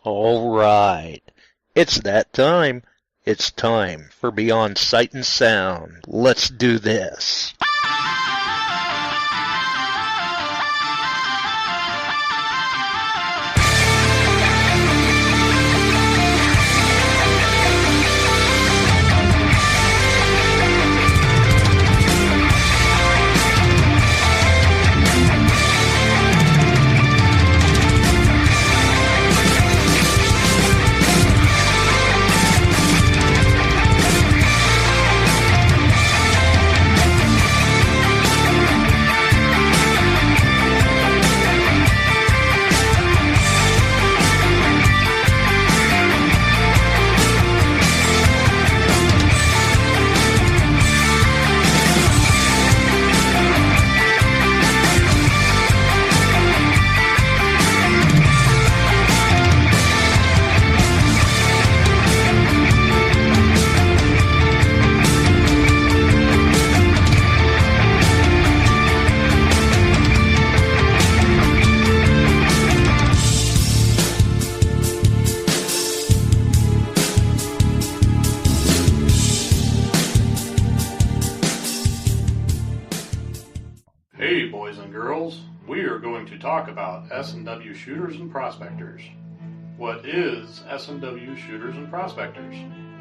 All right. It's that time. It's time for Beyond Sight and Sound. Let's do this. Hey boys and girls, we are going to talk about S&W shooters and prospectors. What is S&W shooters and prospectors?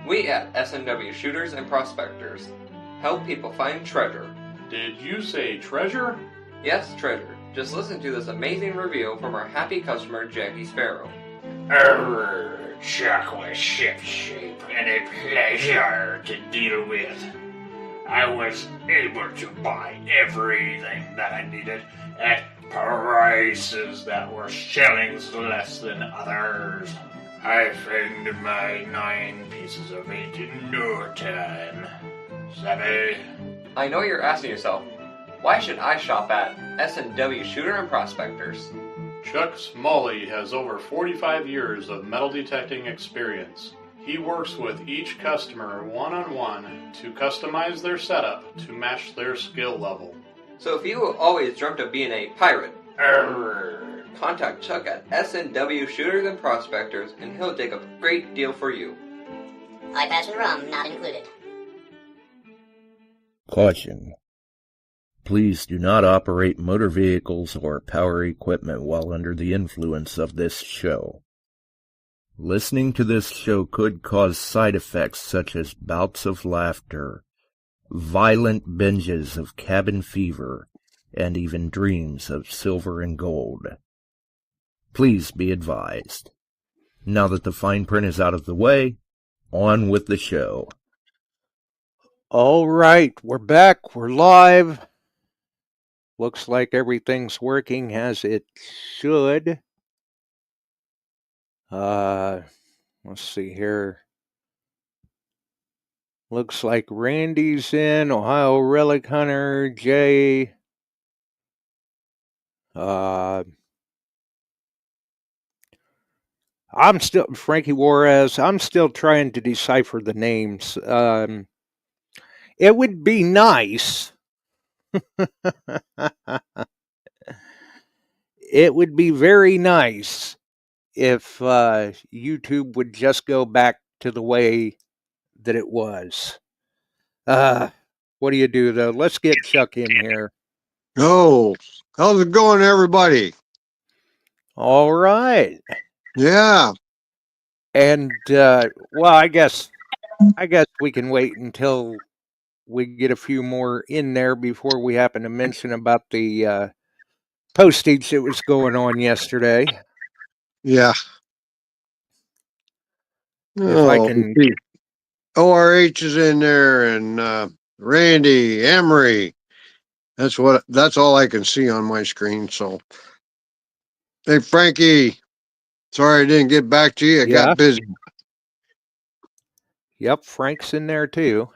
We at S&W Shooters and Prospectors help people find treasure. Did you say treasure? Yes, treasure. Just listen to this amazing review from our happy customer, Jackie Sparrow. Chocolate ship-shape and a pleasure to deal with. I was able to buy everything that I needed at prices that were shillings less than others. I found my 9 pieces of meat in no time. Savvy? I know you're asking yourself, why should I shop at S&W Shooter and Prospectors? Chuck Smalley has over 45 years of metal detecting experience. He works with each customer one-on-one to customize their setup to match their skill level. So if you always dreamt of being a pirate, contact Chuck at S&W Shooters and Prospectors and he'll dig a great deal for you. I-Pass and rum not included. Caution. Please do not operate motor vehicles or power equipment while under the influence of this show. Listening to this show could cause side effects such as bouts of laughter, violent binges of cabin fever, and even dreams of silver and gold. Please be advised. Now that the fine print is out of the way, on with the show. All right, we're back. We're live. Looks like everything's working as it should. Let's see here. Looks like Randy's in, Ohio Relic Hunter, Jay. I'm still, Frankie Juarez, I'm still trying to decipher the names. It would be nice. It would be very nice if YouTube would just go back to the way that it was. What do you do, though? Let's get Chuck in here. Oh, how's it going, everybody? All right. Yeah. And, well, I guess we can wait until we get a few more in there before we happen to mention about the postage that was going on yesterday. Yeah. If I can... ORH is in there, and Randy, Emery. That's all I can see on my screen. So, hey, Frankie, sorry I didn't get back to you. I got busy. Yep, Frank's in there too.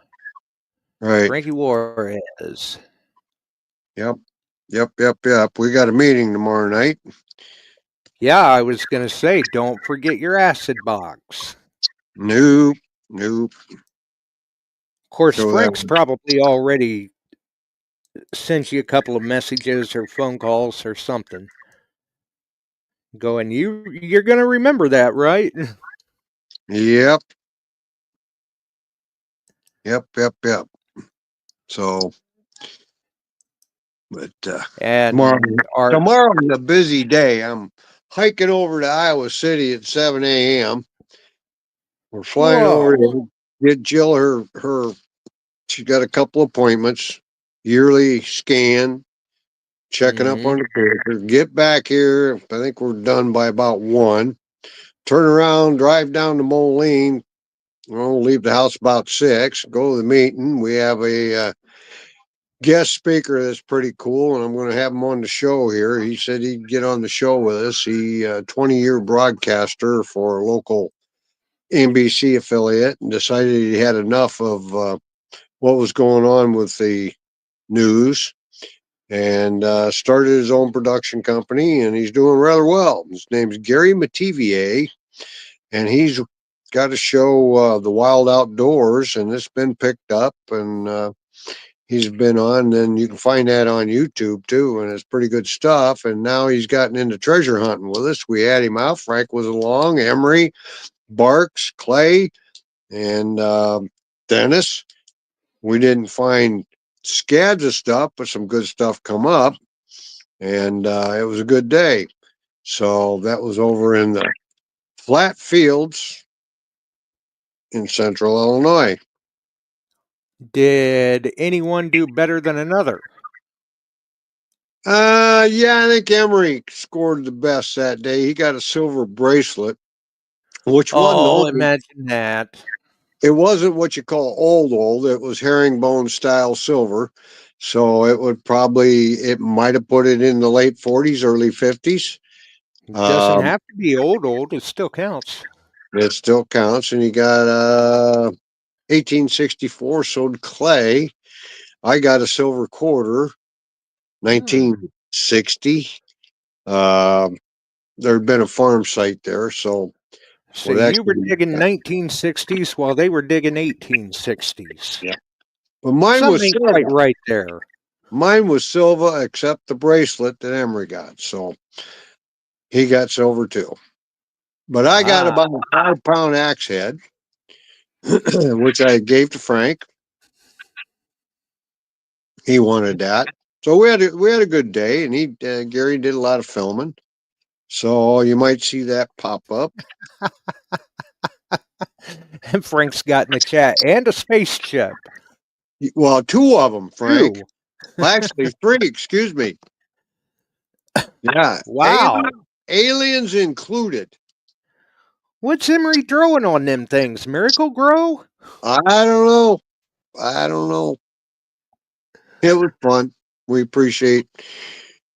Right. Frankie Juarez. Yep. We got a meeting tomorrow night. Yeah, I was going to say, don't forget your acid box. Nope. Of course, so Frank's probably already sent you a couple of messages or phone calls or something. Going, you're going to remember that, right? Yep. Yep. So, but And tomorrow's a busy day. I'm hiking over to Iowa City at 7 a.m. We're flying over to get Jill her. She's got a couple appointments, yearly scan, checking up on the paper. Get back here. I think we're done by about 1. Turn around, drive down to Moline. We'll leave the house about 6. Go to the meeting. We have a guest speaker that's pretty cool, and I'm going to have him on the show here. He said he'd get on the show with us. He 20-year broadcaster for a local NBC affiliate, and decided he had enough of what was going on with the news, and started his own production company, and he's doing rather well. His name's Gary Mativier, and he's got a show, The Wild Outdoors, and it's been picked up, and he's been on, and you can find that on YouTube too, and it's pretty good stuff. And now he's gotten into treasure hunting with us. We had him out. Frank was along, Emery, Barks, Clay, and Dennis. We didn't find scads of stuff, but some good stuff come up, and it was a good day. So that was over in the flat fields in central Illinois. Did anyone do better than another? Yeah, I think Emery scored the best that day. He got a silver bracelet, which wasn't old. Imagine that. It wasn't what you call old. It was herringbone style silver. So it might have put it in the late 40s, early 50s. It doesn't have to be old. It still counts. It still counts. And he got 1864, sold Clay. I got a silver quarter, 1960. There'd been a farm site there, so you were digging 1960s while they were digging 1860s. Yeah, but mine Something was ain't silver. quite right there. Mine was silver, except the bracelet that Emery got, so he got silver too. But I got about a 5-pound axe head, which I gave to Frank. He wanted that, so we had a good day, and Gary did a lot of filming. So you might see that pop up. And Frank's got in the chat, and a spaceship. Well, 2 of them, Frank. Well, actually, 3. Excuse me. Yeah. Wow. Aliens included. What's Emery throwing on them things? Miracle Grow? I don't know. It was fun. We appreciate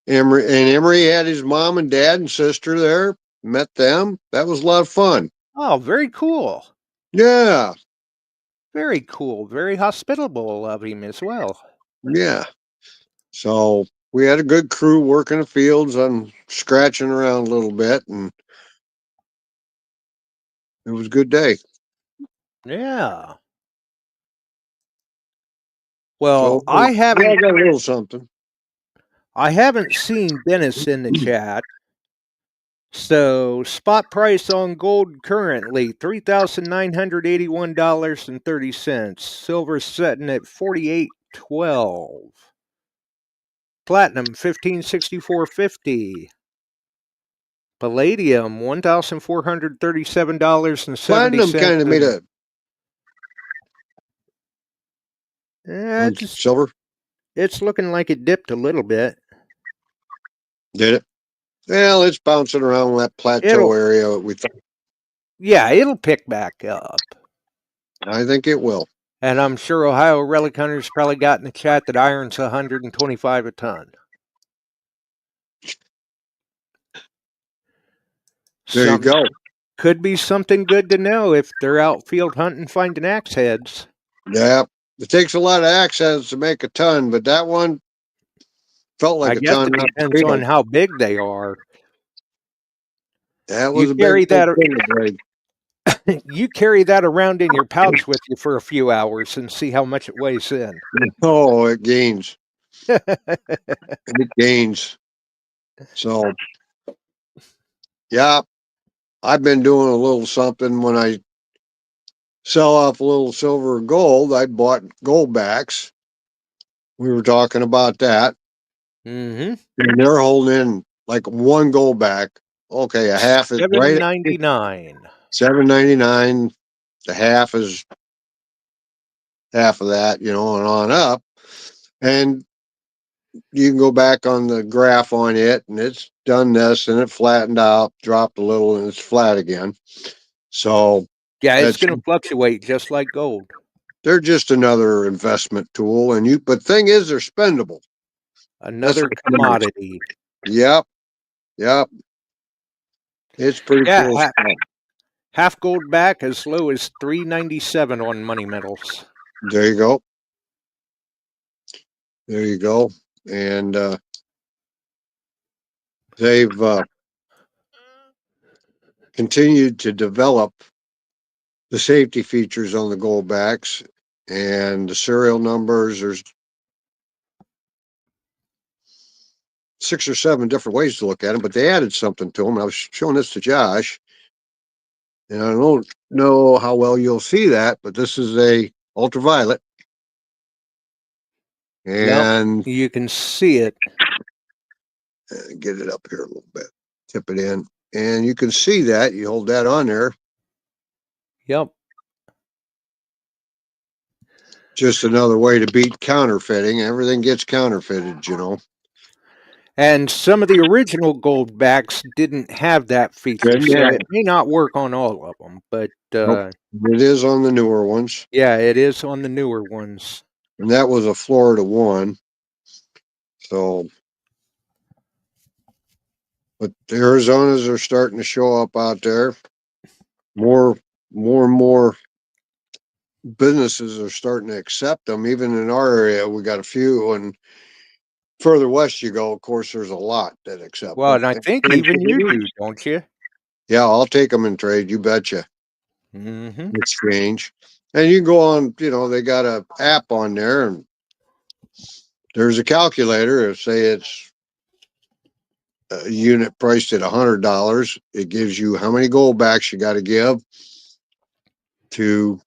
Emery. And Emery had his mom and dad and sister there. Met them. That was a lot of fun. Oh, very cool. Yeah. Very cool. Very hospitable of him as well. Yeah. So we had a good crew working the fields and scratching around a little bit, and it was a good day. Yeah. Well, So I haven't got a little something. I haven't seen Dennis in the chat. So spot price on gold currently $3,981.30. Silver setting at $48.12. Platinum $1,564.50. Palladium $1,437.70. Platinum kind of made a silver. It's looking like it dipped a little bit. Did it? Well, it's bouncing around that plateau area. We thought. Yeah, it'll pick back up. I think it will. And I'm sure Ohio Relic Hunters probably got in the chat that iron's $125 a ton. There you go. Could be something good to know if they're out field hunting finding axe heads. Yeah. It takes a lot of axe heads to make a ton, but that one felt like a ton. It depends on how big they are. That was a big blade. You carry that around in your pouch with you for a few hours and see how much it weighs in. Oh, it gains. It gains. So Yeah, I've been doing a little something when I sell off a little silver or gold. I bought gold backs. We were talking about that. Mm-hmm. And they're holding in like one gold back. Okay, a half is right at $7.99. $7.99. The half is half of that, and on up. And you can go back on the graph on it, and it's done this, and it flattened out, dropped a little, and it's flat again. So Yeah, it's that's going to fluctuate just like gold. they're just another investment tool, but thing is, they're spendable. That's Another what commodity. Yep, yep. It's pretty Yeah, cool stuff. half gold back as low as $3.97 on Money Metals. There you go. There you go. And they've continued to develop the safety features on the gold backs and the serial numbers. There's 6 or 7 different ways to look at them, but they added something to them. I was showing this to Josh, and I don't know how well you'll see that, but this is a ultraviolet, and You can see it. get it up here a little bit, tip it in, and you can see that. You hold that on there. Yep. Just another way to beat counterfeiting. Everything gets counterfeited. And some of the original gold backs didn't have that feature, so Yeah. it may not work on all of them, but Nope. It is on the newer ones, yeah, it is on the newer ones. and that was a Florida one. So, but the Arizonas are starting to show up out there. More and more businesses are starting to accept them. Even in our area, we got a few, and further west you go, of course, there's a lot that accept Well, them. and I think even you do, don't you? Yeah, I'll take them in trade. You betcha. Mm-hmm. Exchange, and you can go on. They got a app on there, and there's a calculator. Say it's a unit priced at $100. It gives you how many gold backs you got to give to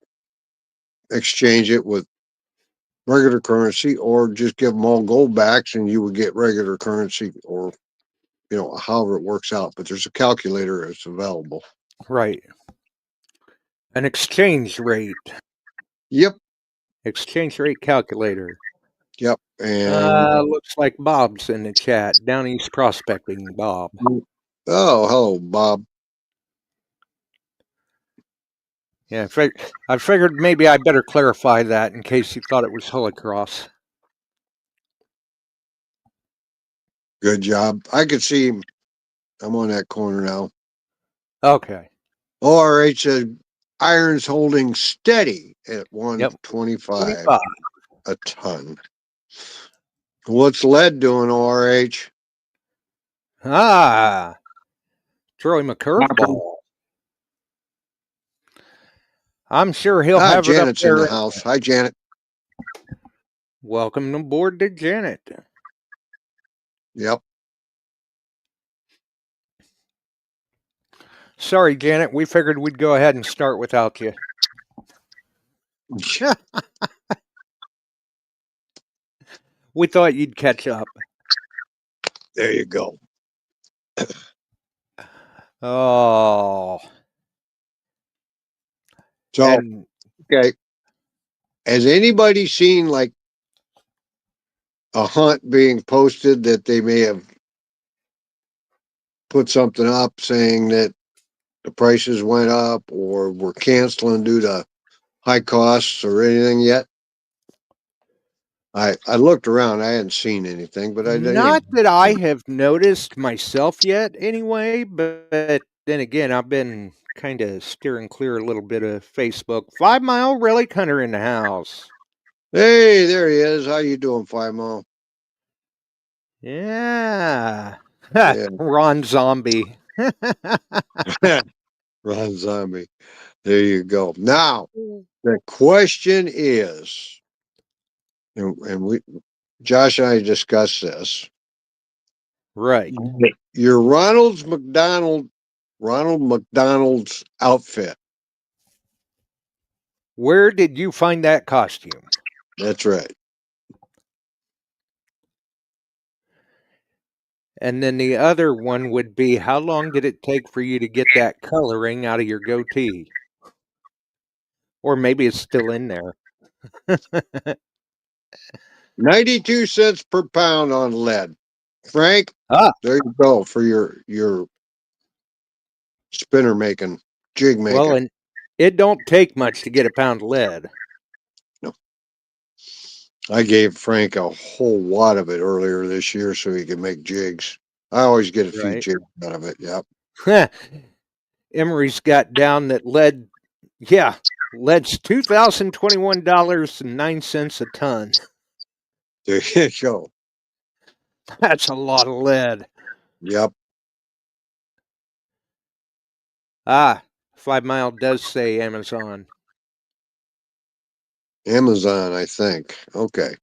exchange it with regular currency, or just give them all gold backs and you would get regular currency, or however it works out. But there's a calculator that's available. Right. An exchange rate. Yep. Exchange rate calculator. Yep. And Looks like Bob's in the chat. Down East Prospecting, Bob. oh, hello, Bob. Yeah, I figured maybe I better clarify that in case you thought it was Holy Cross. Good job. I could see him. I'm on that corner now. Okay. ORH said iron's holding steady at 125 a ton. What's lead doing, ORH? Ah, throw him a curveball. I'm sure he'll have it up Janet's in there. the house. Hi, Janet. Welcome aboard to Janet. Yep. Sorry, Janet. We figured we'd go ahead and start without you. We thought you'd catch up. There you go. Oh. So, okay. Has anybody seen like a hunt being posted that they may have put something up saying that the prices went up or were canceling due to high costs or anything yet? I looked around. I hadn't seen anything, but Not that I have noticed myself yet, anyway. But then again, I've been kind of steering clear a little bit of Facebook. 5 Mile Relic Hunter in the house. Hey, there he is. How you doing, 5 Mile? Yeah. Yeah. Ron Zombie. Ron Zombie. There you go. Now, the question is, and Josh and I discussed this. Right. Your Ronald McDonald Ronald McDonald's outfit. Where did you find that costume? That's right. And then the other one would be, how long did it take for you to get that coloring out of your goatee? Or maybe it's still in there. 92 cents per pound on lead. Frank, there you go for your spinner making, jig making. Well, and it don't take much to get a pound of lead. No. I gave Frank a whole wad of it earlier this year so he could make jigs. I always get a few jigs out of it. Yep. Emery's got down that lead's $2,021.09 a ton. There you go. That's a lot of lead. Yep. 5 Mile does say Amazon. Amazon, I think. Okay.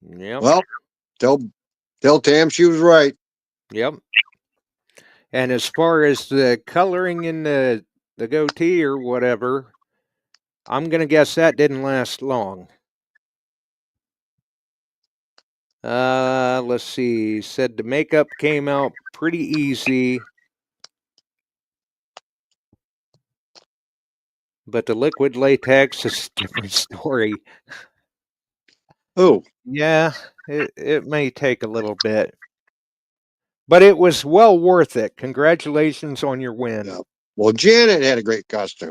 Yep. Well, tell Tam she was right. Yep. And as far as the coloring in the goatee or whatever, I'm going to guess that didn't last long. Let's see. Said the makeup came out pretty easy, but the liquid latex is a different story. Oh. Yeah, it may take a little bit. But it was well worth it. Congratulations on your win. Yep. Well, Janet had a great costume.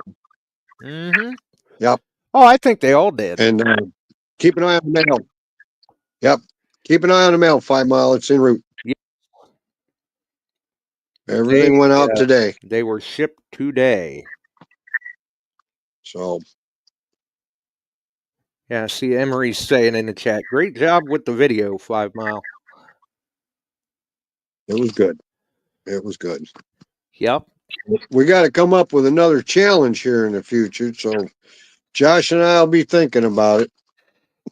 Mm-hmm. Yep. Oh, I think they all did. And keep an eye on the mail. Yep. Keep an eye on the mail, 5 Mile. It's en route. Yep. Everything went out today. They were shipped today. So. Yeah, see Emery's saying in the chat, great job with the video, 5 Mile. It was good. It was good. Yep. We got to come up with another challenge here in the future. So Josh and I will be thinking about it.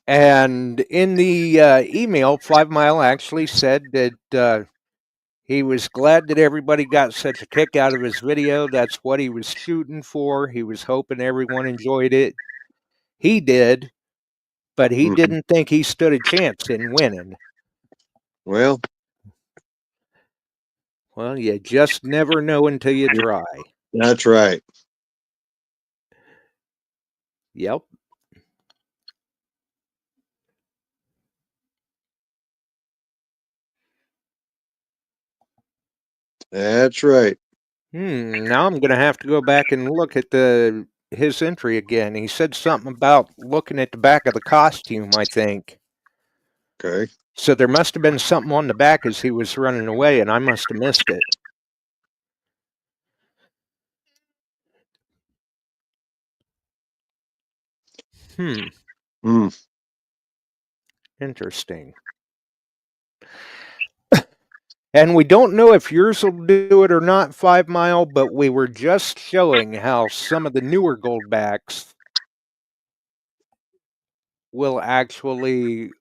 And in the email, 5 Mile actually said that he was glad that everybody got such a kick out of his video. That's what he was shooting for. He was hoping everyone enjoyed it. He did, but he didn't think he stood a chance in winning. Well, you just never know until you try. That's right. Yep. That's right. Now I'm going to have to go back and look at his entry again. He said something about looking at the back of the costume, I think. Okay. So there must have been something on the back as he was running away, and I must have missed it. Interesting. And we don't know if yours will do it or not, 5 Mile, but we were just showing how some of the newer goldbacks will actually,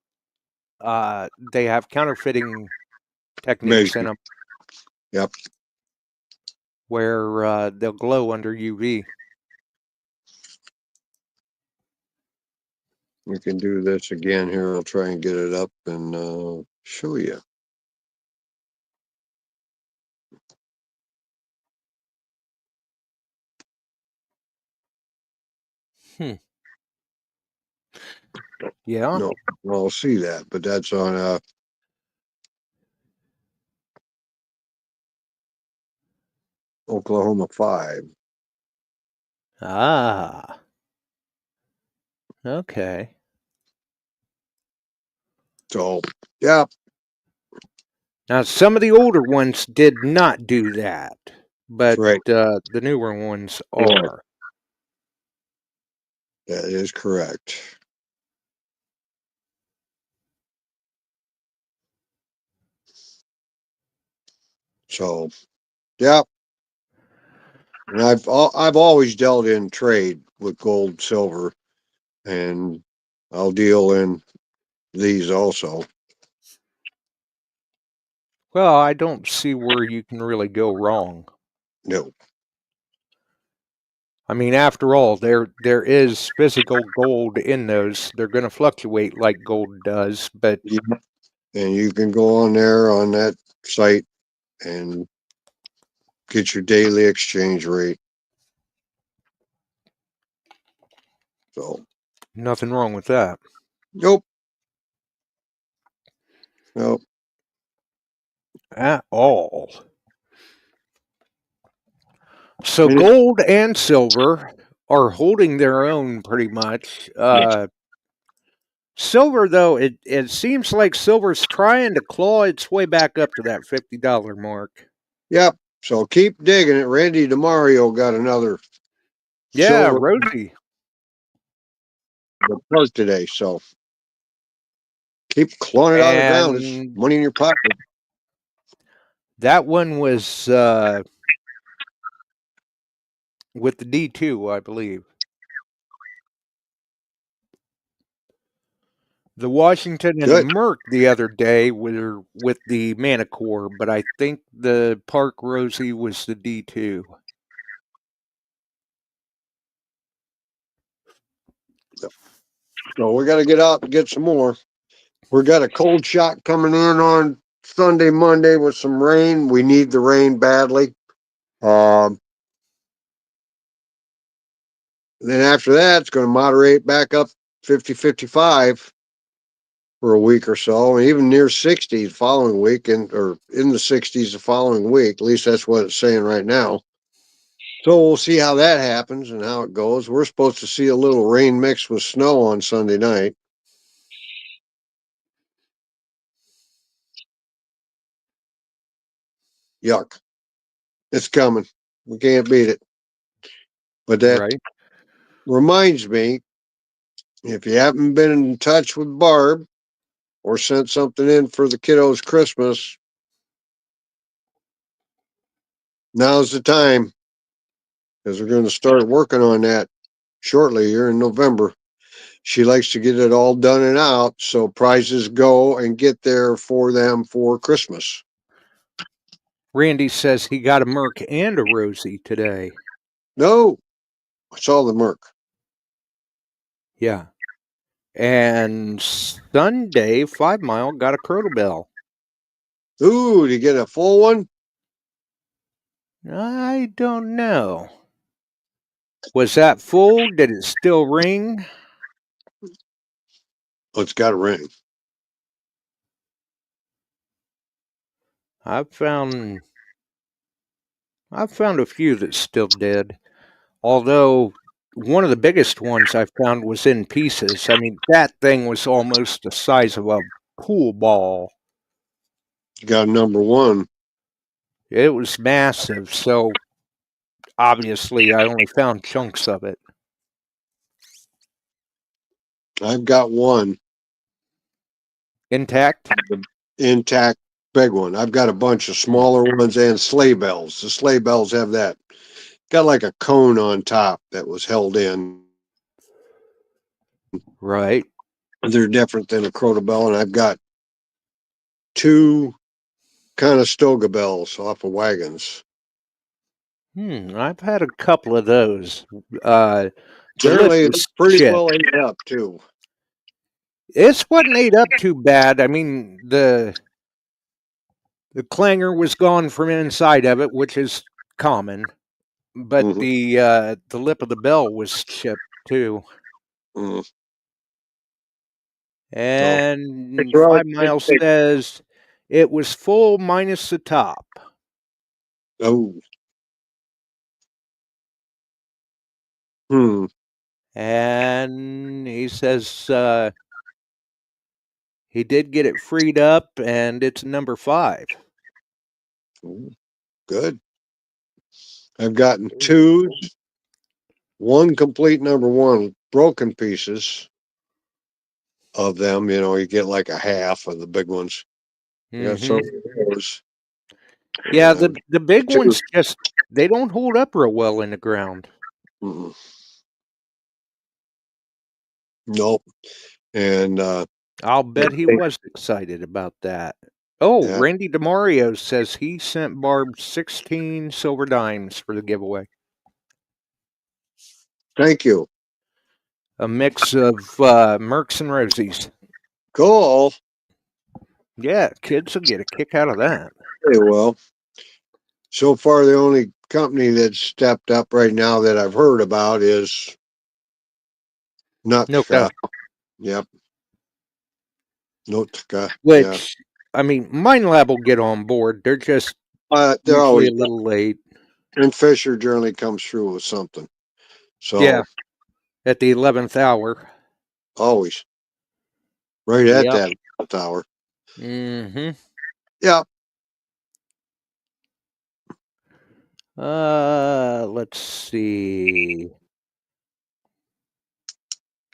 they have counterfeiting techniques in them. Yep. Where they'll glow under UV. We can do this again here. I'll try and get it up and show you. Yeah. No, I'll see that, but that's on Oklahoma 5. Ah. Okay. So, yeah. Now, some of the older ones did not do that, but the newer ones are. That is correct. So, yeah. And I've always dealt in trade with gold, silver, and I'll deal in these also. Well, I don't see where you can really go wrong. No. I mean, after all, there is physical gold in those. They're going to fluctuate like gold does, but Yeah. And you can go on there on that site and get your daily exchange rate. So, nothing wrong with that. nope. Nope. At all. So And gold and silver are holding their own pretty much. Silver, though, it seems like silver's trying to claw its way back up to that $50 mark. yep. So keep digging it. Randy DeMario got another Yeah, silver Rosie. report today. So keep clawing it out of the ground. It's And money in your pocket. that one was with the D2, I believe. The Washington and the Good. Merc the other day were with the Manicore, but I think the Park Rosie was the D2. So we got to get out and get some more. We got a cold shot coming in on Sunday, Monday with some rain. We need the rain badly. Then after that, it's going to moderate back up 50, 55 for a week or so, and even near 60 the following week, or in the 60s the following week. At least that's what it's saying right now. So we'll see how that happens and how it goes. We're supposed to see a little rain mixed with snow on Sunday night. Yuck. It's coming. We can't beat it. But that Right. reminds me, if you haven't been in touch with Barb or sent something in for the kiddos' Christmas, now's the time, because we're going to start working on that shortly here in November. She likes to get it all done and out so prizes go and get there for them for Christmas. Randy says he got a Merc and a Rosie today. No, I saw the Merc. Yeah. And Sunday, 5 Mile got a Crotobel. Ooh, did you get a full one? I don't know. Was that full? Did it still ring? Oh, it's got a ring. I've found a few that still did. Although one of the biggest ones I found was in pieces. I mean, that thing was almost the size of a pool ball. You got a number one. It was massive, so obviously I only found chunks of it. I've got one Intact? intact big one. I've got a bunch of smaller ones and sleigh bells. The sleigh bells have that, got like a cone on top that was held in. Right. They're different than a Crotobel, and I've got two kind of Stoga bells off of wagons. I've had a couple of those. The lip Apparently, it's was pretty chipped. well ate up too. This wasn't ate up too bad. I mean, the clanger was gone from inside of it, which is common, but Mhm. the lip of the bell was chipped too. Mm. And Well, 5 Mile says it was full minus the top. oh, hmm. And he says he did get it freed up, and it's number 5. Ooh, good. I've gotten two, one complete number one, broken pieces of them. You know, you get like a half of the big ones. I got some of those. Yeah, And the big two. ones just they don't hold up real well in the ground. Mm-mm. Nope. And I'll bet he was excited about that. Oh, Yeah. Randy DeMario says he sent Barb 16 silver dimes for the giveaway. Thank you. A mix of Mercs and Rosies. Cool. Yeah, kids will get a kick out of that. Very well. So far, the only company that's stepped up right now that I've heard about is Nutka. Yep. Nutka. Yeah. Which, I mean, Mind Lab will get on board. They're just They're usually always, a little late. and Fisher generally comes through with something. So, Yeah, at the 11th hour. always. Right at Yep. that hour. Mm-hmm. Yeah. Let's see.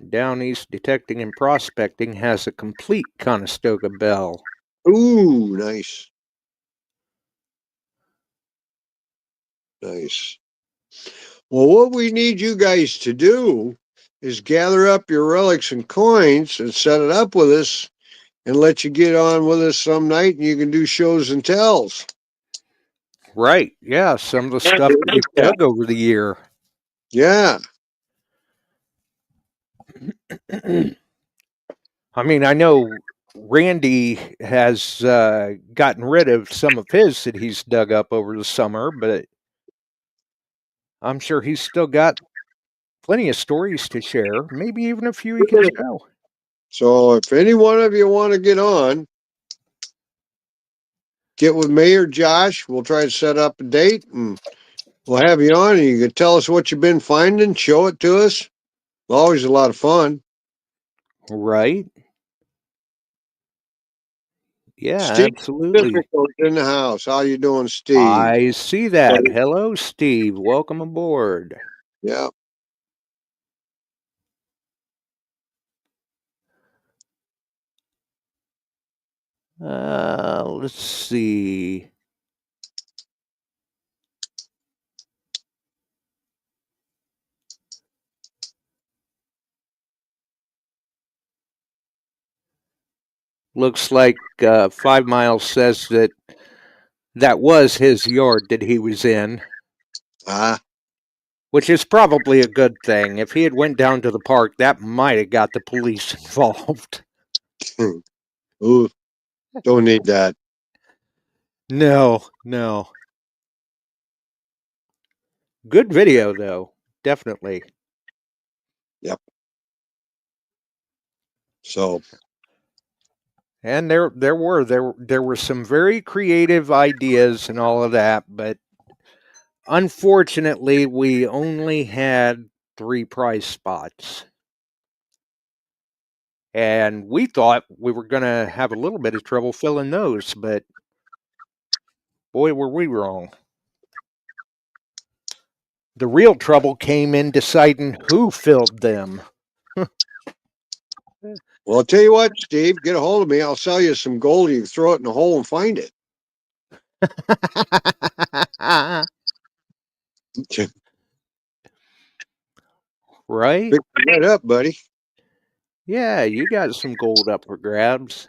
Down East Detecting and Prospecting has a complete Conestoga bell. Ooh, nice. Nice. Well, what we need you guys to do is gather up your relics and coins and set it up with us and let you get on with us some night and you can do shows and tells. Right. Yeah, some of the stuff that we've dug over the year. Yeah. I mean, I know Randy has gotten rid of some of his that he's dug up over the summer, but I'm sure he's still got plenty of stories to share. Maybe even a few he can show. So if any one of you want to get on, get with me or Josh. We'll try to set up a date and we'll have you on and you can tell us what you've been finding, show it to us. Always a lot of fun. Right? Yeah, Steve absolutely. in the house. How you doing, Steve? I see that. Hello, Steve. Welcome aboard. Yeah. Let's see. Looks like 5 Miles says that was his yard that he was in. Which is probably a good thing. If he had went down to the park, that might have got the police involved. Ooh, don't need that. No. Good video though, definitely. Yep. So, and there were some very creative ideas and all of that, but unfortunately, we only had 3 prize spots. And we thought we were going to have a little bit of trouble filling those, but boy, were we wrong. The real trouble came in deciding who filled them. well, I'll tell you what, Steve, get a hold of me. I'll sell you some gold. You can throw it in a hole and find it. Right? Pick that up, buddy. Yeah, you got some gold up for grabs.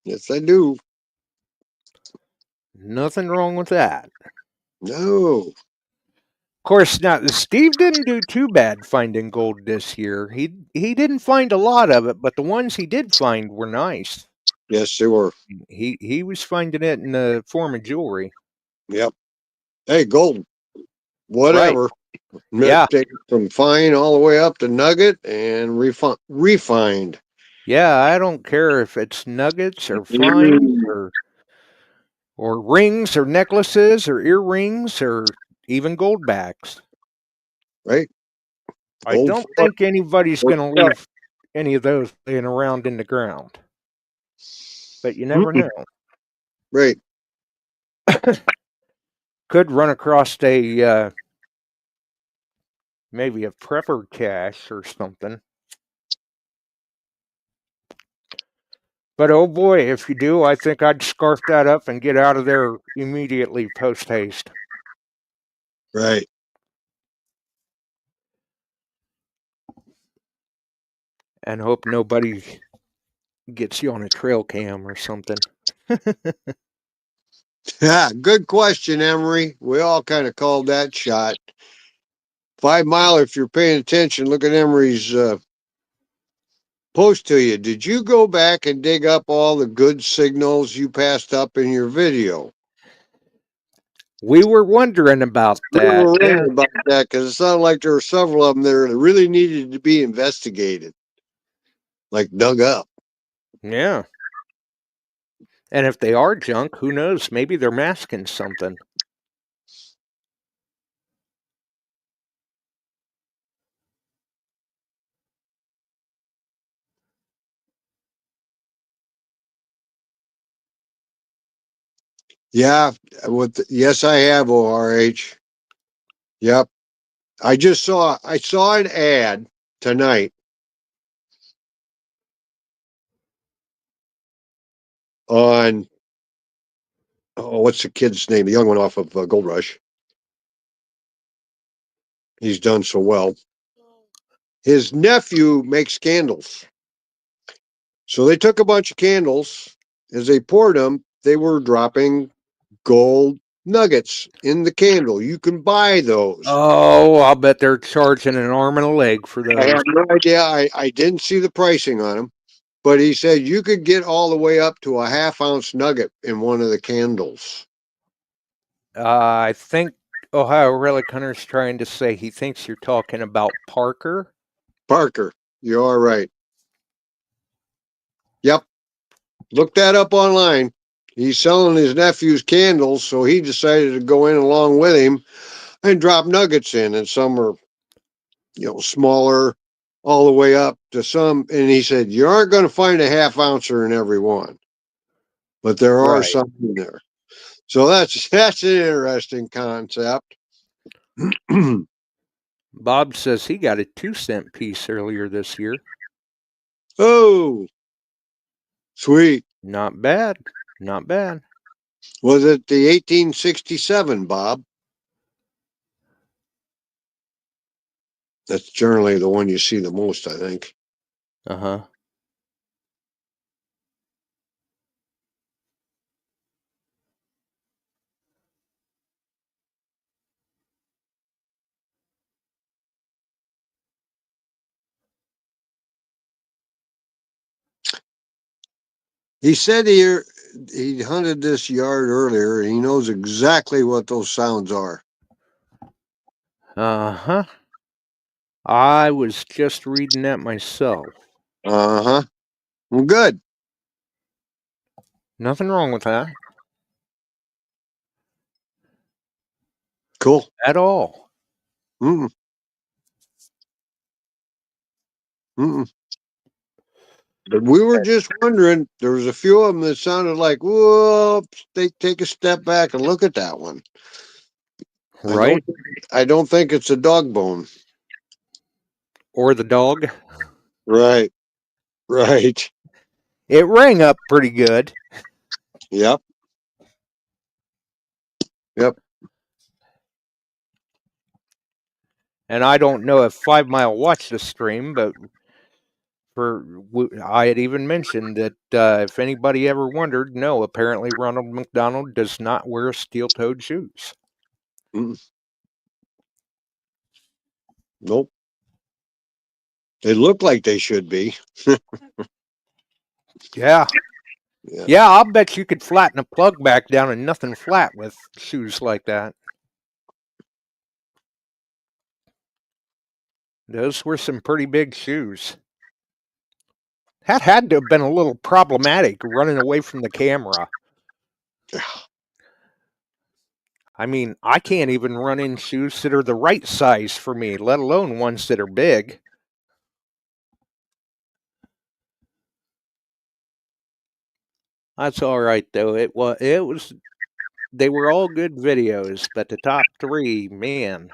Yes, I do. Nothing wrong with that. No. Of course, now Steve didn't do too bad finding gold this year. He didn't find a lot of it, but the ones he did find were nice. Yes, they were. He was finding it in the form of jewelry. Yep. Hey, gold. Right. Whatever. Yeah. Take it from fine all the way up to nugget and refined. Yeah, I don't care if it's nuggets or fines or rings or necklaces or earrings or even gold backs. Right. I don't think anybody's going to leave any of those laying around in the ground. But you never know. Right. Could run across a maybe a prepper cache or something. But oh boy, if you do, I think I'd scarf that up and get out of there immediately post haste. Right. And hope nobody gets you on a trail cam or something. Yeah, good question, Emery. We all kind of called that shot. 5 Mile, if you're paying attention, look at Emery's post to you. Did you go back and dig up all the good signals you passed up in your video? We were wondering about We that. were worried about that because it sounded like there were several of them there that really needed to be investigated, like dug up. Yeah. And if they are junk, who knows? Maybe they're masking something. Yeah, yes, I have ORH. Yep. I saw an ad tonight on, oh, what's the kid's name? The young one off of Gold Rush. He's done so well. His nephew makes candles. So they took a bunch of candles. As they poured them, they were dropping gold nuggets in the candle. You can buy those. Oh, I'll bet they're charging an arm and a leg for I those. have no idea. I didn't see the pricing on them, but he said you could get all the way up to a half-ounce nugget in one of the candles. I think Ohio Relic Hunter's trying to say he thinks you're talking about Parker. Parker, you are right. Yep. Look that up online. He's selling his nephew's candles, so he decided to go in along with him and drop nuggets in, and some are, smaller all the way up to some. And he said, you aren't going to find a half ouncer in every one, but there are Right. some in there. So that's an interesting concept. Bob says he got a 2-cent piece earlier this year. Oh, sweet. Not bad. Not bad. Was it the 1867, Bob? That's generally the one you see the most, I think. Uh-huh. He said he hunted this yard earlier, and he knows exactly what those sounds are. Uh-huh. I was just reading that myself. Uh-huh. Well, good. Nothing wrong with that Cool. at all. Mm-mm. Mm-mm. But we were just wondering, there was a few of them that sounded like, whoops, they take a step back and look at that one. Right? I don't think it's a dog bone. Or the dog. Right. Right. It rang up pretty good. Yep. Yep. And I don't know if 5 Mile watched the stream, but I had even mentioned that if anybody ever wondered, no, apparently Ronald McDonald does not wear steel-toed shoes. Mm-mm. Nope. They look like they should be. Yeah. Yeah, I'll bet you could flatten a plug back down and nothing flat with shoes like that. Those were some pretty big shoes. That had to have been a little problematic running away from the camera. I mean, I can't even run in shoes that are the right size for me, let alone ones that are big. That's all right though. It was they were all good videos, but the top 3, man.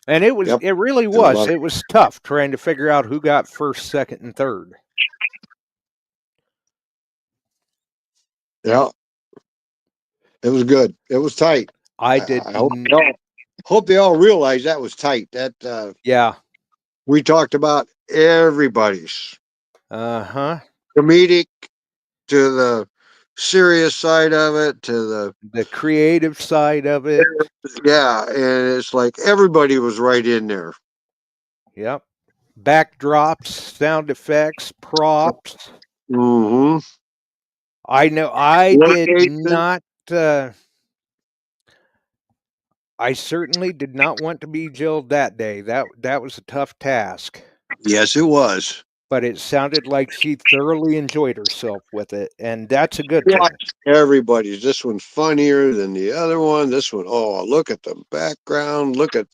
And it really was. It was tough trying to figure out who got first, second, and third. Yeah. It was good. It was tight. I hope they all realize that was tight. That yeah. We talked about everybody's. Uh-huh. Comedic to the serious side of it to The creative side of it. yeah, and it's like everybody was right in there. Yep. Backdrops, sound effects, props. Mm-hmm. I know I did Location. not I certainly did not want to be Jill that day. That was a tough task. Yes, it was. But it sounded like she thoroughly enjoyed herself with it, and that's a good thing. Everybody's. This one's funnier than the other one. This one, oh, look at the background. Look at,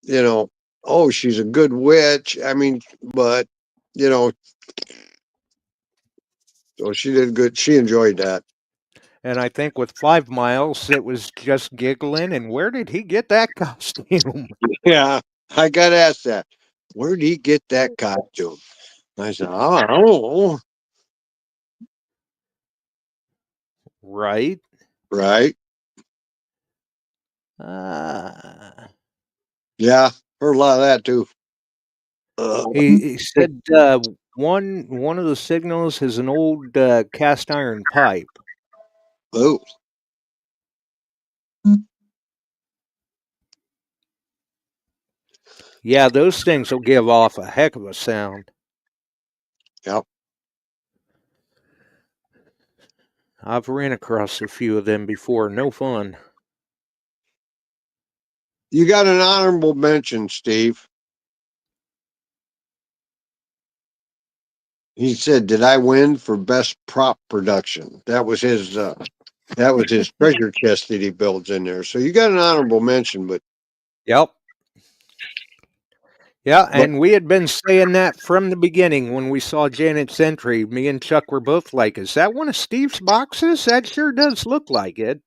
you know, oh, she's a good witch. I mean, but, you know, so she did good. She enjoyed that. And I think with 5 Miles, it was just giggling. And where did he get that costume? Yeah, I got asked that. Where did he get that costume? I said, oh, Right? right. Uh, Yeah, heard a lot of that too. he said one of the signals is an old cast iron pipe. Oh, Yeah, those things will give off a heck of a sound. yep. I've ran across a few of them before. No fun. You got an honorable mention, Steve. He said, "Did I win for best prop production?" That was his treasure chest that he builds in there. So you got an honorable mention, but Yep. Yeah, but and we had been saying that from the beginning when we saw Janet's entry. Me and Chuck were both like, is that one of Steve's boxes? That sure does look like it.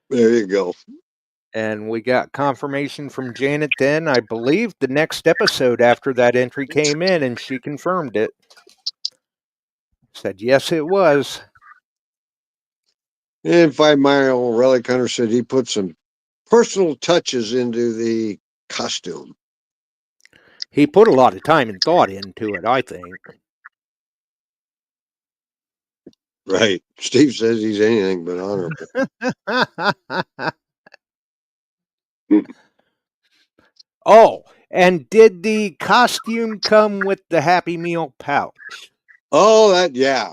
there you go. And we got confirmation from Janet then. I believe the next episode after that entry came in and she confirmed it. Said, yes, it was. And 5 Mile Relic Hunter said he put some personal touches into the costume. He put a lot of time and thought into it, I think. Right. Steve says he's anything but honorable. Oh, and did the costume come with the Happy Meal pouch? Oh, yeah.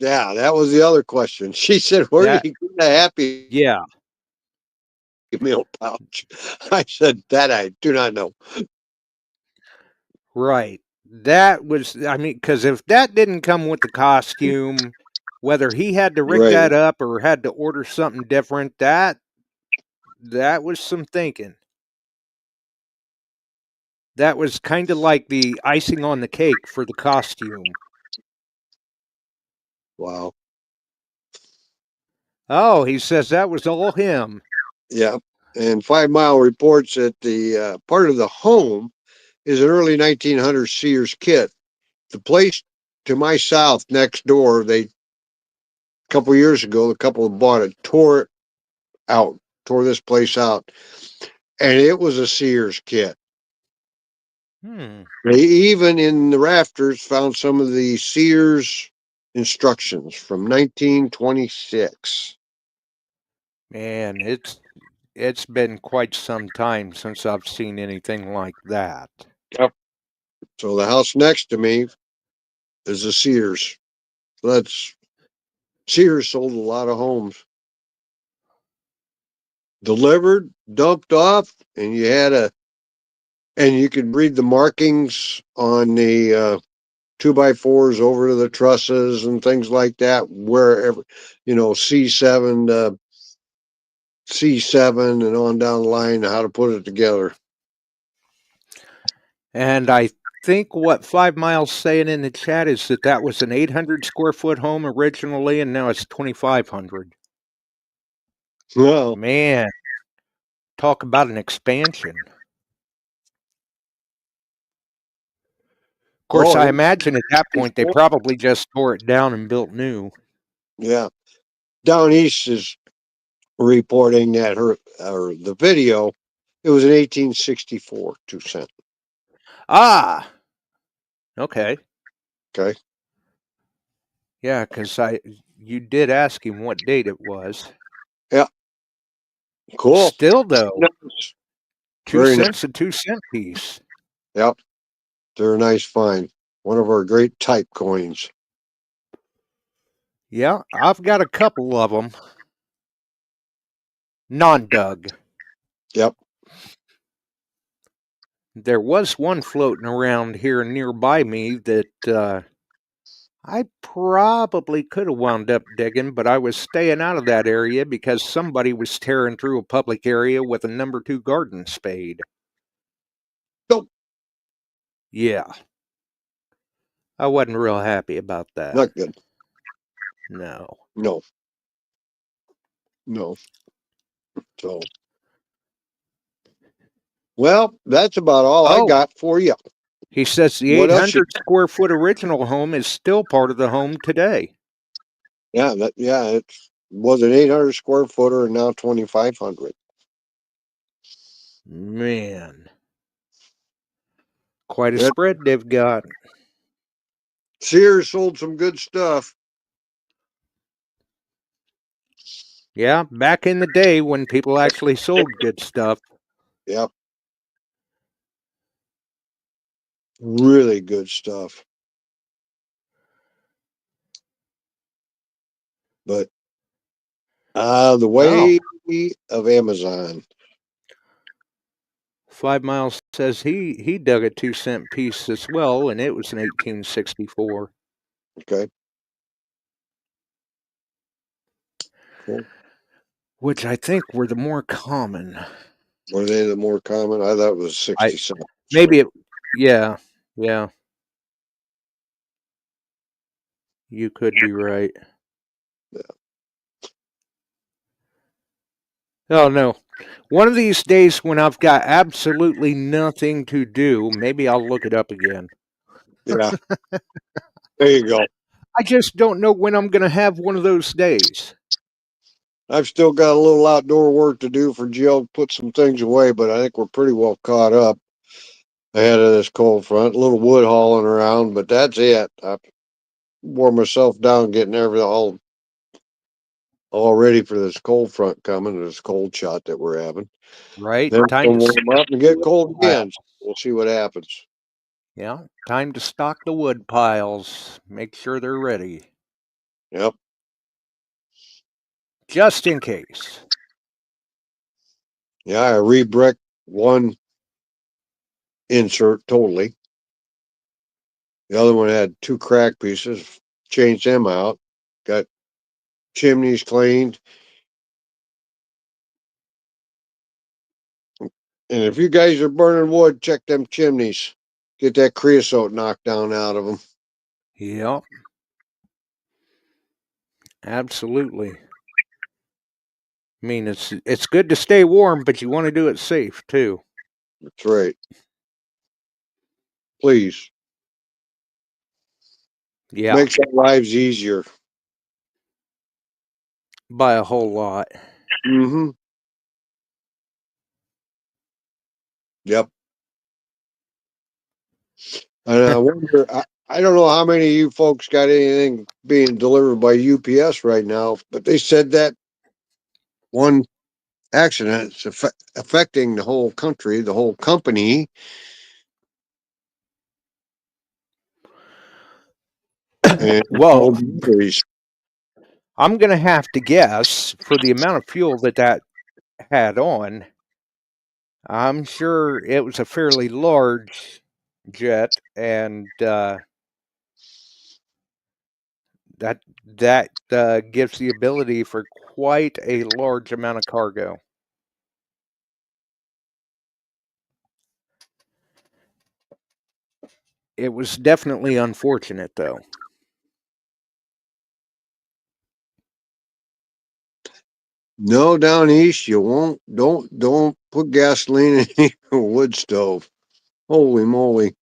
That was the other question. She said, "Where did he get the Happy Yeah. Meal pouch?" I said, "That I do not know." Right. That was, I mean, because if that didn't come with the costume, whether he had to rig Right. that up or had to order something different, that was some thinking. That was kind of like the icing on the cake for the costume. Wow. Oh, he says that was all him. Yeah. And 5 Mile reports that the part of the home is an early 1900s Sears kit. The place to my south next door, a couple years ago, the couple bought it, tore this place out, and it was a Sears kit. They even in the rafters found some of the Sears instructions from 1926. Man, it's been quite some time since I've seen anything like that. Yep. So the house next to me is a Sears. Sears sold a lot of homes. Delivered, dumped off, and you could read the markings on the 2x4s over to the trusses and things like that, wherever, C7 to C7 and on down the line, how to put it together. And I think what 5 Miles saying in the chat is that was an 800 square foot home originally, and now it's 2,500. Well, Man, talk about an expansion. Of course, I imagine at that point they probably just tore it down and built new. Yeah. Down East is reporting that the video, it was an 1864 2 cent. Ah, okay. Okay. Yeah, because you did ask him what date it was. Yeah. Cool. Still though, Nice. 2 Very cents a 2-cent piece. Yep. They're a nice find. One of our great type coins. Yeah, I've got a couple of them. Non-dug. Yep. There was one floating around here nearby me that I probably could have wound up digging, but I was staying out of that area because somebody was tearing through a public area with a number 2 garden spade. Nope. Yeah. I wasn't real happy about that. Not good. No. No. No. So, well, that's about all I got for you. He says the What else 800 square foot original home is still part of the home today. Yeah, it was an 800 square footer and now 2,500. Man. Quite a Yep. spread they've got. Sears sold some good stuff. Yeah, back in the day when people actually sold good stuff. Yep. Really good stuff. But the way of Amazon. 5 Miles says he dug a 2-cent piece as well, and it was in 1864. Okay. Cool. Which I think were the more common. Were they the more common? I thought it was 60 cents. Maybe yeah. You could be right. Yeah. Oh no. One of these days when I've got absolutely nothing to do, maybe I'll look it up again. Yeah. There you go. I just don't know when I'm going to have one of those days. I've still got a little outdoor work to do for Jill to put some things away, but I think we're pretty well caught up ahead of this cold front. A little wood hauling around, but that's it. I wore myself down getting everything all ready for this cold front coming, this cold shot that we're having. Right? Then Time we'll to warm up and get cold again. We'll see what happens. Yeah, time to stock the wood piles. Make sure they're ready. Yep. Just in case. Yeah, I re-bricked one insert totally. The other one had 2 crack pieces. Changed them out. Got chimneys cleaned. And if you guys are burning wood, check them chimneys. Get that creosote knocked down out of them. Yep. Absolutely. I mean, it's good to stay warm, but you want to do it safe too. That's right. Please. Yeah. Makes our lives easier. By a whole lot. Mm-hmm. Yep. And I wonder, I don't know how many of you folks got anything being delivered by UPS right now, but they said that one accident is affecting the whole country, the whole company. And Well, I'm going to have to guess for the amount of fuel that had on, I'm sure it was a fairly large jet, and that gives the ability for quite a large amount of cargo. It was definitely unfortunate, though. No, down east you won't. Don't put gasoline in your wood stove. Holy moly!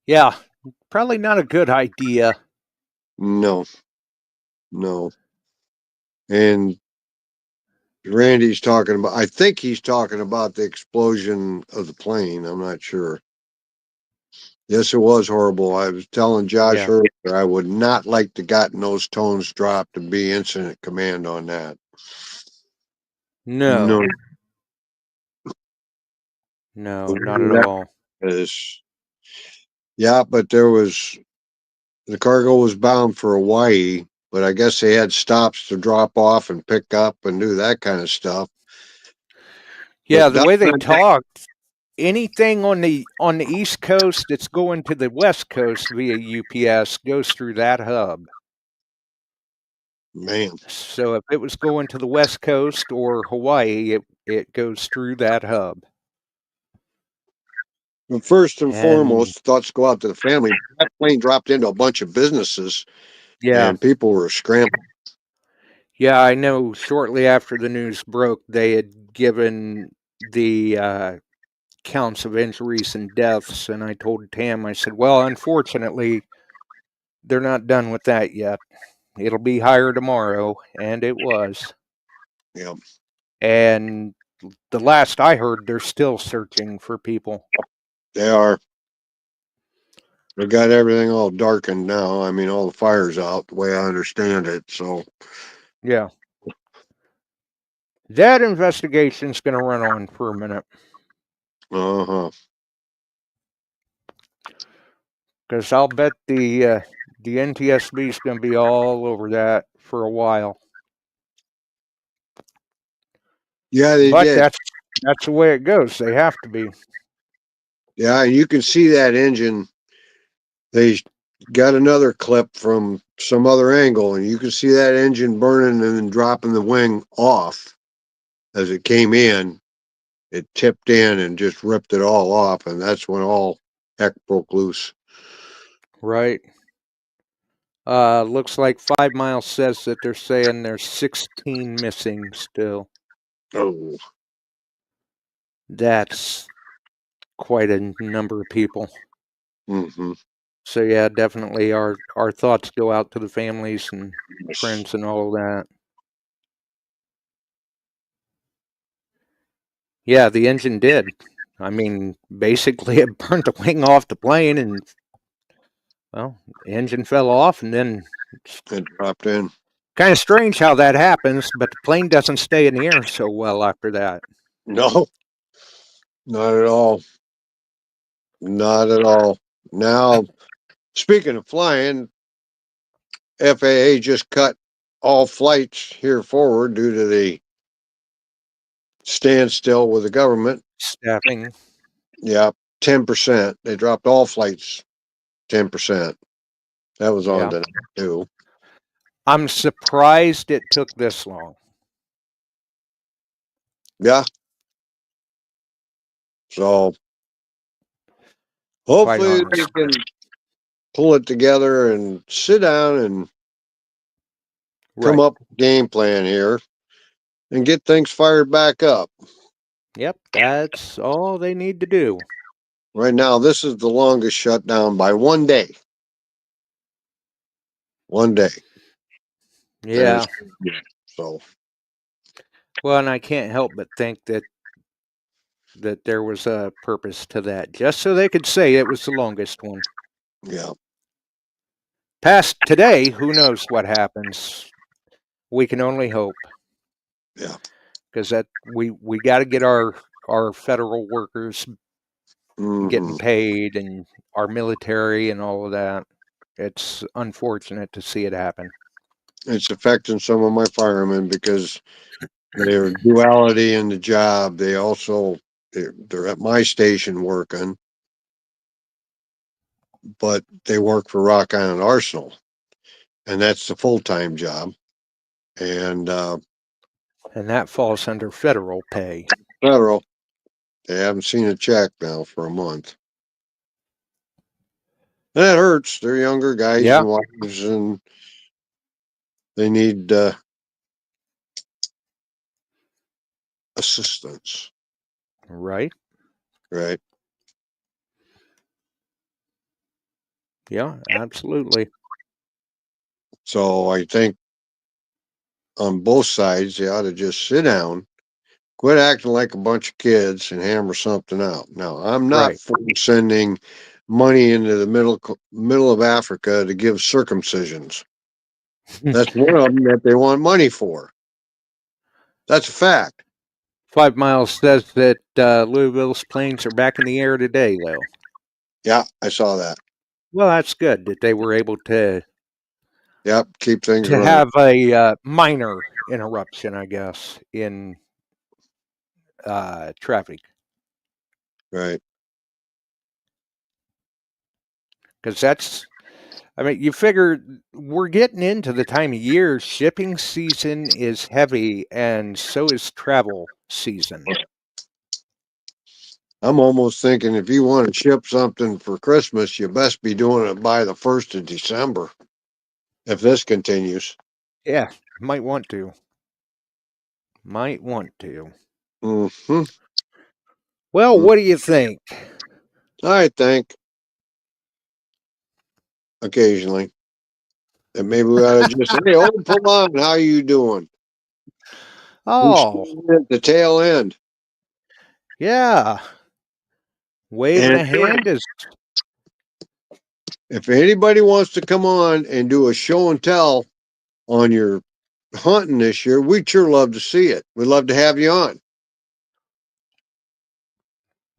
Yeah, probably not a good idea. No. And Randy's talking about. I think he's talking about the explosion of the plane. I'm not sure. Yes, it was horrible. I was telling Josh Yeah. earlier I would not like to gotten those tones dropped and be incident command on that. No. No, No, not at all. is yeah, but the cargo was bound for Hawaii, but I guess they had stops to drop off and pick up and do that kind of stuff. Yeah, But the way they talked, anything on the East Coast that's going to the West Coast via UPS goes through that hub. man, So if it was going to the West Coast or Hawaii, it goes through that hub. but first and And foremost, thoughts go out to the family. That plane dropped into a bunch of businesses, yeah, and people were scrambling. yeah, I know. Shortly after the news broke, they had given the counts of injuries and deaths, and I told Tam, I said, "Well, unfortunately, they're not done with that yet. It'll be higher tomorrow," and it was. Yeah, And the last I heard, they're still searching for people. they are. They got everything all darkened now. I mean, all the fires out, the way I understand it. So, Yeah. That investigation's going to run on for a minute. Because I'll bet the NTSB is going to be all over that for a while. Yeah, they But did. that's the way it goes. They have to be. Yeah, and you can see that engine. They got another clip from some other angle, and you can see that engine burning and then dropping the wing off as it came in. It tipped in and just ripped it all off, and that's when all heck broke loose. Right. Looks like 5 Miles says that they're saying there's 16 missing still. Oh, That's quite a number of people. mm-hmm. So yeah, definitely our thoughts go out to the families and friends and all of that. Yeah, the engine did. I mean, basically it burnt the wing off the plane and, well, the engine fell off and then It dropped in. kind of strange how that happens, but the plane doesn't stay in the air so well after that. No, not at all. Not at all. Now, speaking of flying, FAA just cut all flights here forward due to the standstill with the government. Staffing. Yeah, 10%. They dropped all flights 10%. That was on Yeah. tonight too. I'm surprised it took this long. Yeah. So hopefully they can pull it together and sit down and come up with a game plan here and get things fired back up. Yep, that's all they need to do. Right now, this is the longest shutdown by 1 day. 1 day. Yeah. So, Well, and I can't help but think that there was a purpose to that, just so they could say it was the longest one. yeah. Past today, who knows what happens? We can only hope. Yeah. Because that we got to get our federal workers getting paid and our military and all of that. It's unfortunate to see it happen. It's affecting some of my firemen because their duality in the job. They also they're at my station working, but they work for Rock Island Arsenal, and that's the full-time job. And that falls under federal pay. federal, they haven't seen a check now for a month. And that hurts. They're younger guys and wives, and they need assistance. Right. Right. Yeah, absolutely. So I think on both sides, they ought to just sit down, quit acting like a bunch of kids, and hammer something out. Now, I'm not for sending money into the middle of Africa to give circumcisions. That's one of them that they want money for. That's a fact. 5 Miles says that Louisville's planes are back in the air today, though. Yeah, I saw that. Well, that's good that they were able to Yep, keep things running. have a minor interruption, I guess, in traffic. Right. Because that's, I mean, you figure we're getting into the time of year, shipping season is heavy, and so is travel season. I'm almost thinking if you want to ship something for Christmas, you best be doing it by the 1st of December. If this continues. Yeah, might want to. Might want to. Mm-hmm. Well, what do you think? I think occasionally that maybe we ought to just, hey, old Pavon, how you doing? Oh, At the tail end. yeah. Waving a hand is If anybody wants to come on and do a show and tell on your hunting this year, we'd sure love to see it. We'd love to have you on.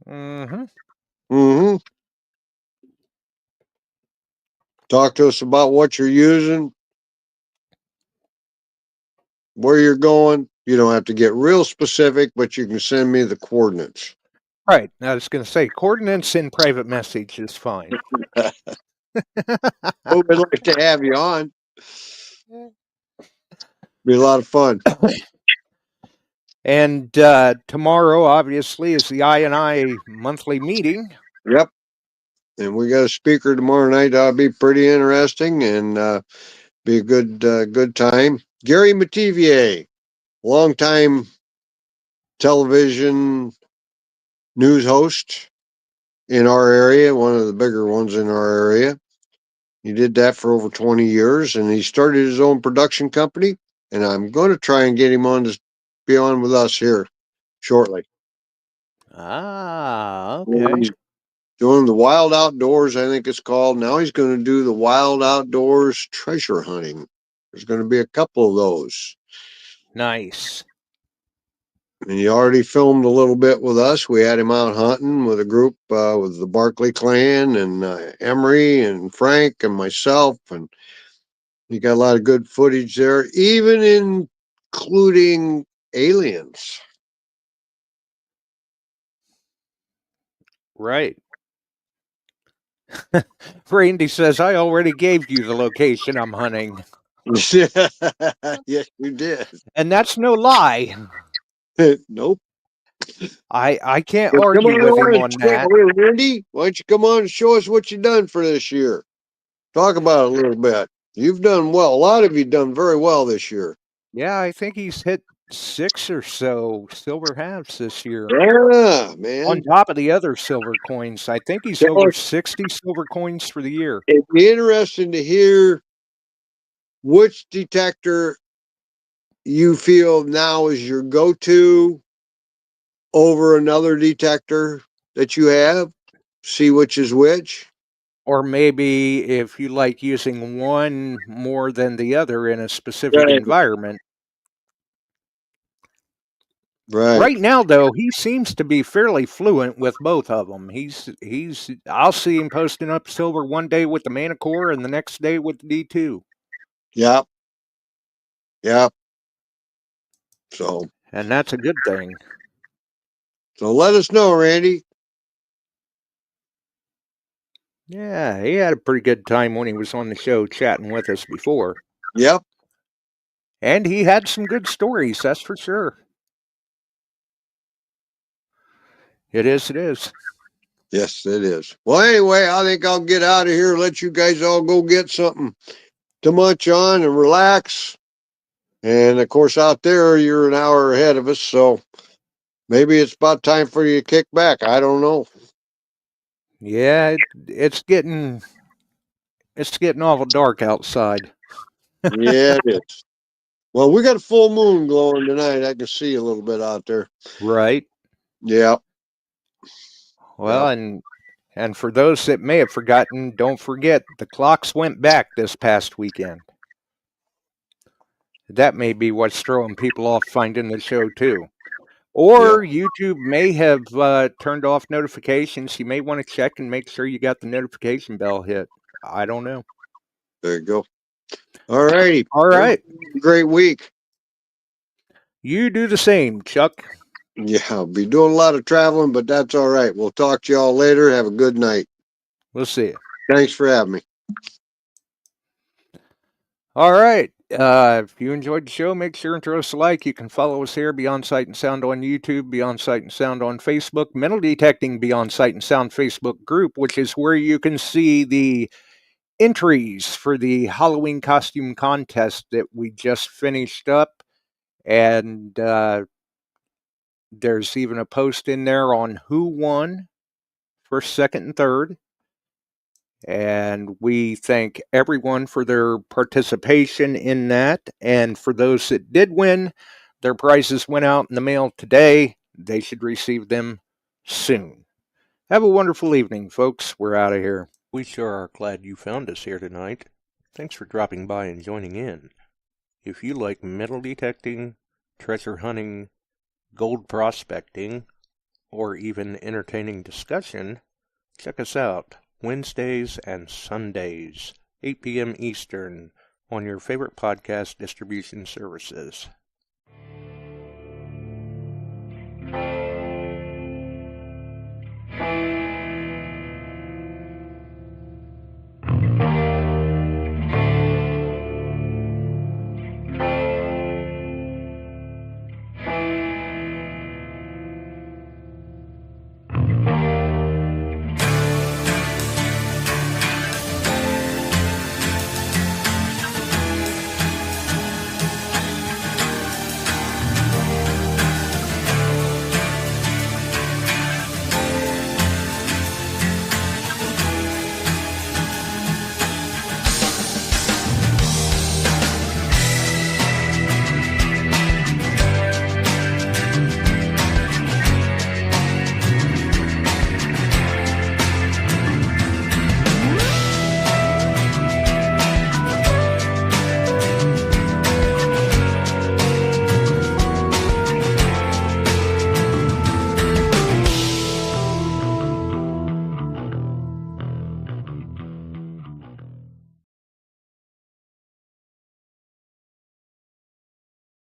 Mm-hmm. Mm-hmm. Talk to us about what you're using, where you're going. You don't have to get real specific, but you can send me the coordinates. Right. I was going to say, coordinates in private message is fine. But we'd like to have you on. Be a lot of fun. And tomorrow, obviously, is the I&I monthly meeting. Yep. And we got a speaker tomorrow night. That'll be pretty interesting and be a good time. Gary Mativier, longtime television news host in our area, one of the bigger ones in our area. He did that for over 20 years, and he started his own production company. And I'm going to try and get him on to be on with us here shortly. Ah, okay. He's doing the Wild Outdoors, I think it's called. Now he's going to do the Wild Outdoors treasure hunting. There's going to be a couple of those. Nice. And he already filmed a little bit with us. We had him out hunting with a group with the Barkley clan and Emery and Frank and myself. And he got a lot of good footage there, even including aliens. Right. Randy says, I already gave you the location I'm hunting. Yes, you did. And that's no lie. Nope. I can't Come argue with him on that. Randy, why don't you come on and show us what you've done for this year? Talk about it a little bit. You've done well. A lot of you done very well this year. Yeah, I think he's hit 6 or so silver halves this year. Yeah, man. On top of the other silver coins. I think he's over 60 silver coins for the year. It'd be interesting to hear which detector you feel now is your go-to over another detector that you have. See which is which. Or maybe if you like using one more than the other in a specific environment. Right now, though, he seems to be fairly fluent with both of them. I'll see him posting up silver one day with the Manicore and the next day with the D2. Yep. So. And that's a good thing. So let us know, Randy. Yeah, he had a pretty good time when he was on the show chatting with us before. Yep. And he had some good stories, that's for sure. It is. Yes, it is. Well, anyway, I think I'll get out of here, let you guys all go get something to munch on and relax. And of course, out there, you're an hour ahead of us, so maybe it's about time for you to kick back. I don't know. Yeah, it's getting awful dark outside. Yeah, it is. Well, we got a full moon glowing tonight. I can see a little bit out there. Right. Yeah. Well, and And for those that may have forgotten, don't forget, the clocks went back this past weekend. That may be what's throwing people off finding the show, too. Or YouTube may have turned off notifications. You may want to check and make sure you got the notification bell hit. I don't know. There you go. All righty. All right. Great week. You do the same, Chuck. Yeah, I'll be doing a lot of traveling, but that's all right. We'll talk to y'all later. Have a good night. We'll see you. Thanks for having me. All right. If you enjoyed the show, make sure and throw us a like. You can follow us here, Beyond Sight and Sound on YouTube, Beyond Sight and Sound on Facebook, Metal Detecting Beyond Sight and Sound Facebook group, which is where you can see the entries for the Halloween costume contest that we just finished up. And there's even a post in there on who won first, second, and third. And we thank everyone for their participation in that. And for those that did win, their prizes went out in the mail today. They should receive them soon. Have a wonderful evening, folks. We're out of here. We sure are glad you found us here tonight. Thanks for dropping by and joining in. If you like metal detecting, treasure hunting, gold prospecting, or even entertaining discussion, check us out Wednesdays and Sundays, 8 p.m. Eastern, on your favorite podcast distribution services.